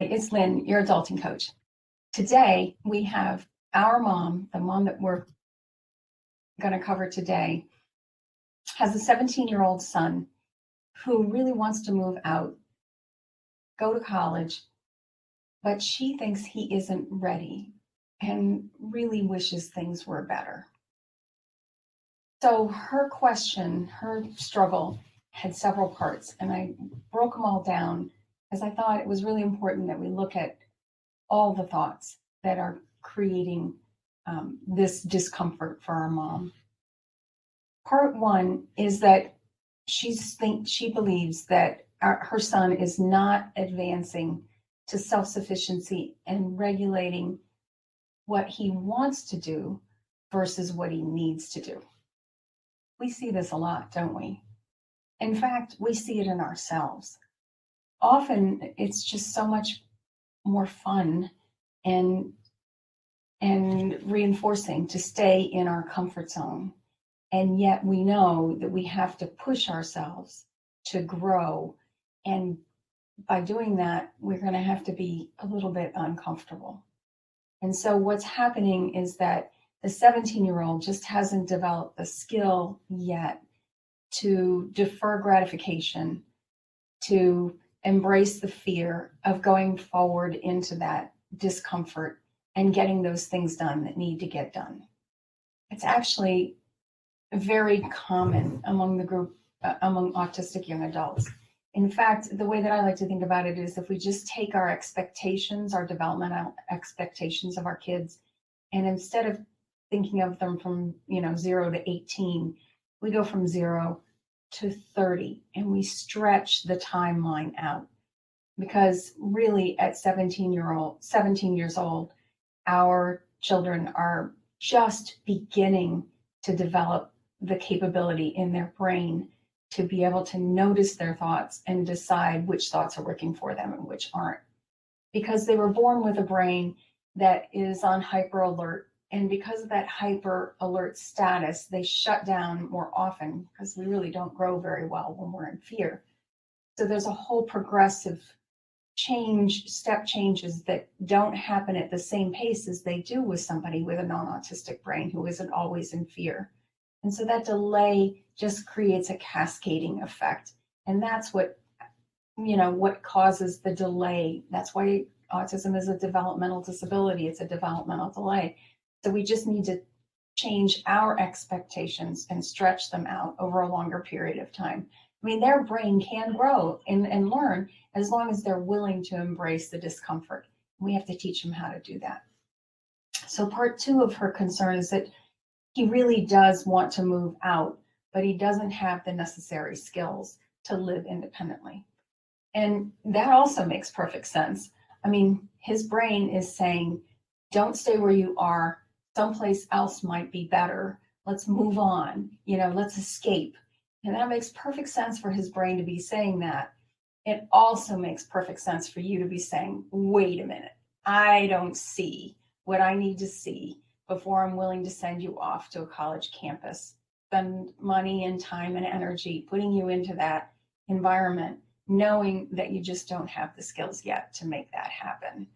It's Lynn, your adulting coach. Today, we have our mom, the mom that we're going to cover today, has a 17-year-old son who really wants to move out, go to college, but she thinks he isn't ready and really wishes things were better. So her question, her struggle had several parts, and I broke them all down as I thought it was really important that we look at all the thoughts that are creating this discomfort for our mom. Part one is that she believes that her son is not advancing to self-sufficiency and regulating what he wants to do versus what he needs to do. We see this a lot, don't we? In fact, we see it in ourselves. Often it's just so much more fun and reinforcing to stay in our comfort zone. And yet we know that we have to push ourselves to grow. And by doing that, we're going to have to be a little bit uncomfortable. And so what's happening is that the 17-year-old just hasn't developed the skill yet to defer gratification, to embrace the fear of going forward into that discomfort and getting those things done that need to get done. It's actually very common among the group, among autistic young adults. In fact, the way that I like to think about it is if we just take our expectations, our developmental expectations of our kids, and instead of thinking of them from 0 to 18, we go from 0 to 30 and we stretch the timeline out. Because really at 17 years old, our children are just beginning to develop the capability in their brain to be able to notice their thoughts and decide which thoughts are working for them and which aren't. Because they were born with a brain that is on hyper alert. And because of that hyper alert status, they shut down more often because we really don't grow very well when we're in fear. So there's a whole progressive step changes that don't happen at the same pace as they do with somebody with a non-autistic brain who isn't always in fear. And so that delay just creates a cascading effect. And that's what causes the delay. That's why autism is a developmental disability. It's a developmental delay. So we just need to change our expectations and stretch them out over a longer period of time. I mean, their brain can grow and learn as long as they're willing to embrace the discomfort. We have to teach them how to do that. So part two of her concern is that he really does want to move out, but he doesn't have the necessary skills to live independently. And that also makes perfect sense. I mean, his brain is saying, don't stay where you are. Someplace else might be better. Let's move on. Let's escape. And that makes perfect sense for his brain to be saying that. It also makes perfect sense for you to be saying, wait a minute, I don't see what I need to see before I'm willing to send you off to a college campus, spend money and time and energy putting you into that environment, knowing that you just don't have the skills yet to make that happen.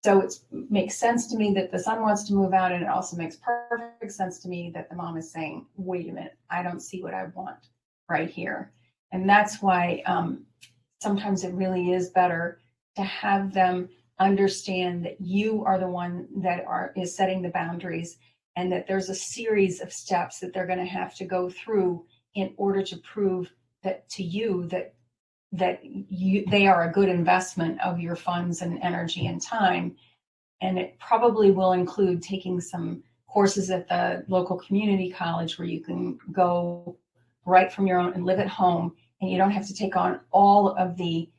So it makes sense to me that the son wants to move out, and it also makes perfect sense to me that the mom is saying, wait a minute, I don't see what I want right here. And that's why sometimes it really is better to have them understand that you are the one that is setting the boundaries, and that there's a series of steps that they're going to have to go through in order to prove that to you that they are a good investment of your funds and energy and time. And it probably will include taking some courses at the local community college where you can go right from your own and live at home, and you don't have to take on all of the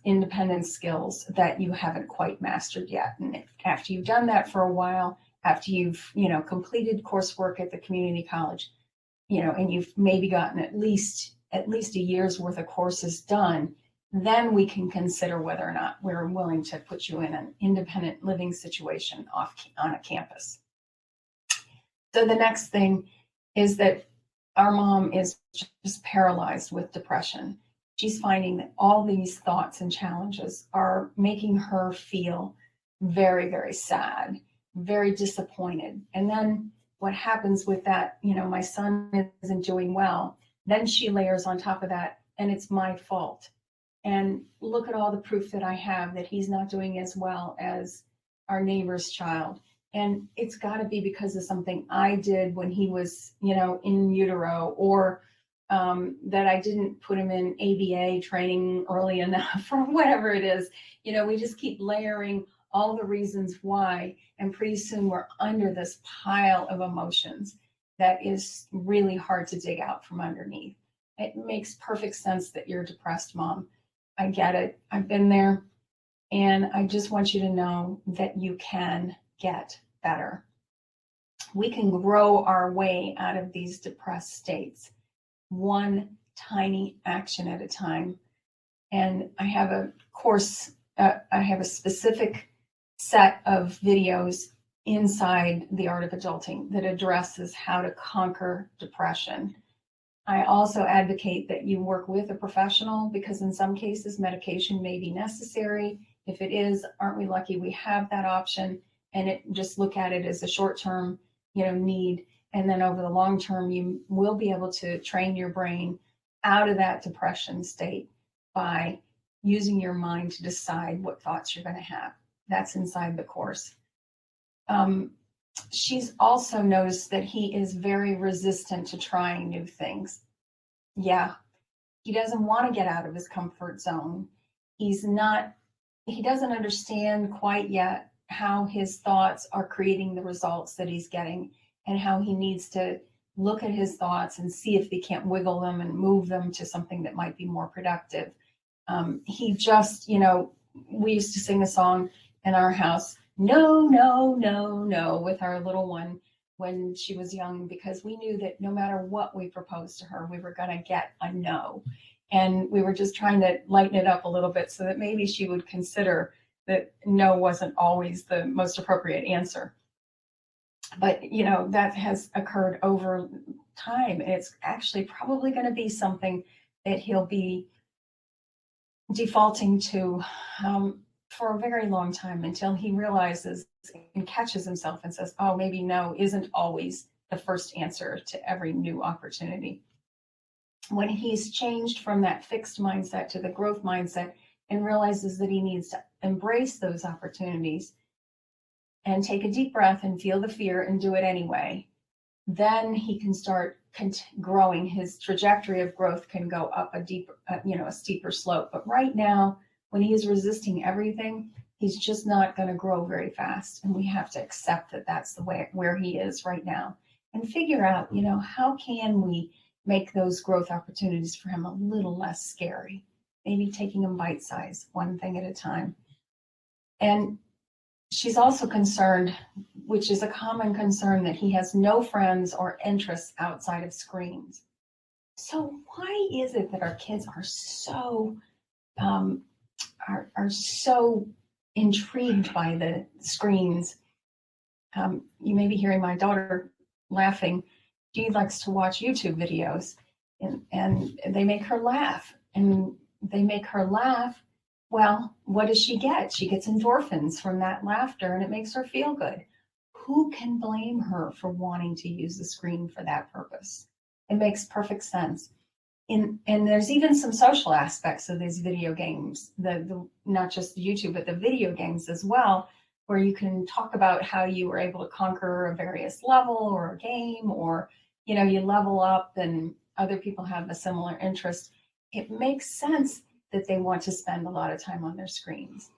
independent skills that you haven't quite mastered yet. And after you've done that for a while, after you've completed coursework at the community college, and you've maybe gotten at least a year's worth of courses done, then we can consider whether or not we're willing to put you in an independent living situation on a campus. So the next thing is that our mom is just paralyzed with depression. she's finding that all these thoughts and challenges are making her feel very, very sad, very disappointed. And then what happens with that, my son isn't doing well, then she layers on top of that, and it's my fault. And look at all the proof that I have that he's not doing as well as our neighbor's child. And it's got to be because of something I did when he was, in utero, or that I didn't put him in ABA training early enough, or whatever it is. We just keep layering all the reasons why, and pretty soon we're under this pile of emotions that is really hard to dig out from underneath. It makes perfect sense that you're depressed, Mom. I get it. I've been there. And I just want you to know that you can get better. We can grow our way out of these depressed states, one tiny action at a time. And I have a course, I have a specific set of videos inside The Art of Adulting that addresses how to conquer depression. I also advocate that you work with a professional, because in some cases medication may be necessary. If it is, aren't we lucky we have that option? And just look at it as a short-term, need. And then over the long term, you will be able to train your brain out of that depression state by using your mind to decide what thoughts you're going to have. That's inside the course. She's also noticed that he is very resistant to trying new things. Yeah, he doesn't want to get out of his comfort zone. He doesn't understand quite yet how his thoughts are creating the results that he's getting, and how he needs to look at his thoughts and see if he can't wiggle them and move them to something that might be more productive. He just, we used to sing a song in our house, no, no, no, no, with our little one when she was young, because we knew that no matter what we proposed to her, we were going to get a no. And we were just trying to lighten it up a little bit so that maybe she would consider that no wasn't always the most appropriate answer. But, that has occurred over time. And it's actually probably going to be something that he'll be defaulting to for a very long time, until he realizes and catches himself and says, oh, maybe no isn't always the first answer to every new opportunity. When he's changed from that fixed mindset to the growth mindset, and realizes that he needs to embrace those opportunities and take a deep breath and feel the fear and do it anyway, then he can start growing. His trajectory of growth can go up a steeper slope. But right now, when he's resisting everything, he's just not going to grow very fast. And we have to accept that that's the way where he is right now, and figure out, how can we make those growth opportunities for him a little less scary? Maybe taking them bite-sized, one thing at a time. And she's also concerned, which is a common concern, that he has no friends or interests outside of screens. So why is it that our kids are so so intrigued by the screens? You may be hearing my daughter laughing. She likes to watch YouTube videos, and they make her laugh. And they make her laugh. Well, what does she get? She gets endorphins from that laughter, and it makes her feel good. Who can blame her for wanting to use the screen for that purpose? It makes perfect sense. And there's even some social aspects of these video games, the not just YouTube, but the video games as well, where you can talk about how you were able to conquer a various level or a game, or you level up and other people have a similar interest. It makes sense that they want to spend a lot of time on their screens.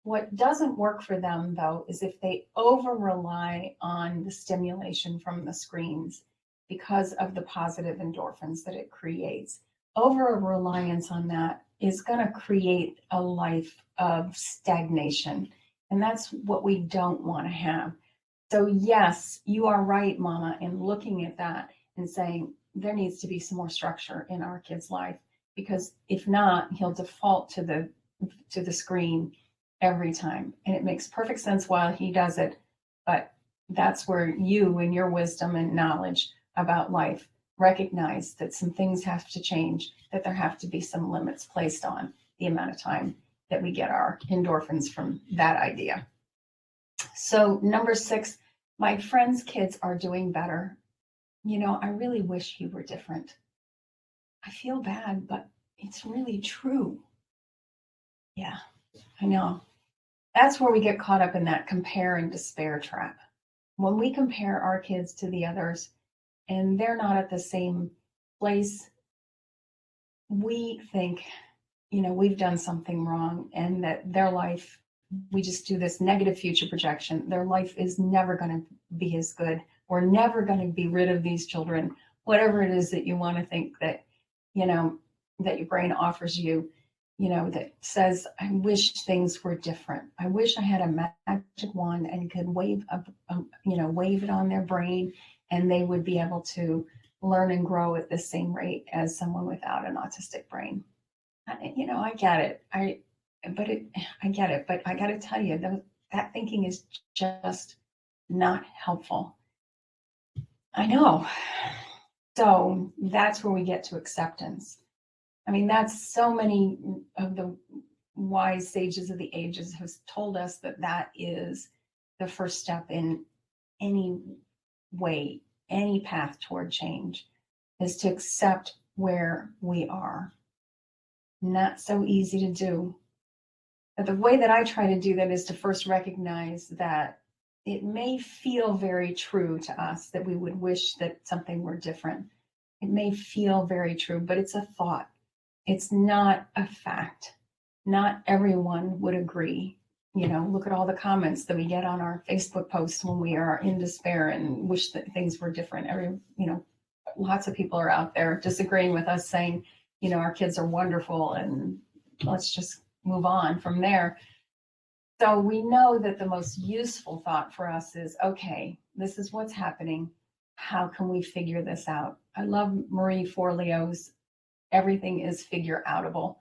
What doesn't work for them, though, is if they over rely on the stimulation from the screens because of the positive endorphins that it creates. Over reliance on that is going to create a life of stagnation, and that's what we don't want to have. So yes, you are right, Mama, in looking at that and saying there needs to be some more structure in our kid's life, because if not, he'll default to the screen every time. And it makes perfect sense while he does it, but that's where you and your wisdom and knowledge about life recognize that some things have to change, that there have to be some limits placed on the amount of time that we get our endorphins from that idea. So number 6, my friends' kids are doing better. You know, I really wish you were different. I feel bad, but it's really true. Yeah, I know. That's where we get caught up in that compare and despair trap. When we compare our kids to the others and they're not at the same place, we think, you know, we've done something wrong and that their life, we just do this negative future projection. Their life is never going to be as good. We're never going to be rid of these children, whatever it is that you want to think that, you know, that your brain offers you, you know, that says, I wish things were different. I wish I had a magic wand and could wave it on their brain and they would be able to learn and grow at the same rate as someone without an autistic brain. You know, I get it. I get it, but I got to tell you, that thinking is just not helpful. I know. So that's where we get to acceptance. I mean, that's so many of the wise sages of the ages have told us that that is the first step in any way, any path toward change, is to accept where we are. Not so easy to do. But the way that I try to do that is to first recognize that it may feel very true to us that we would wish that something were different. It may feel very true, but it's a thought. It's not a fact. Not everyone would agree. You know, look at all the comments that we get on our Facebook posts when we are in despair and wish that things were different. Lots of people are out there disagreeing with us, saying, you know, our kids are wonderful and let's just move on from there. So we know that the most useful thought for us is, okay, this is what's happening. How can we figure this out? I love Marie Forleo's everything is figure outable.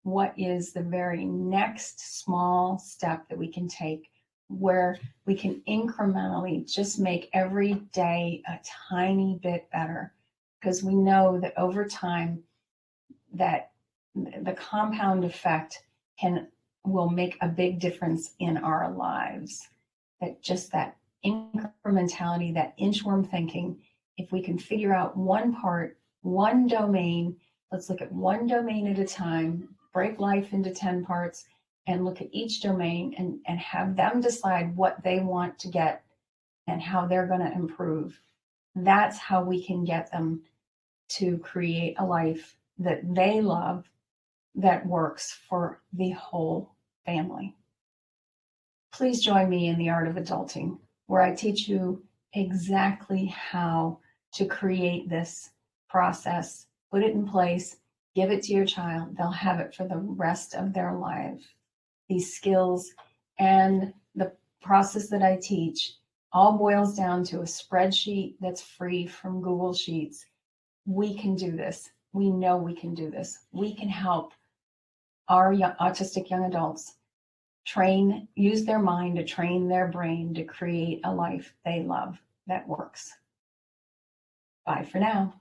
What is the very next small step that we can take where we can incrementally just make every day a tiny bit better? Because we know that over time, that the compound effect will make a big difference in our lives. That just that incrementality, that inchworm thinking, if we can figure out one part, one domain, let's look at one domain at a time, break life into 10 parts and look at each domain and have them decide what they want to get and how they're going to improve. That's how we can get them to create a life that they love, that works for the whole family. Please join me in the Art of Adulting, where I teach you exactly how to create this process, put it in place, give it to your child. They'll have it for the rest of their life. These skills and the process that I teach all boils down to a spreadsheet that's free from Google Sheets. We can do this. We know we can do this. We can help our autistic young adults use their mind to train their brain to create a life they love that works. Bye for now.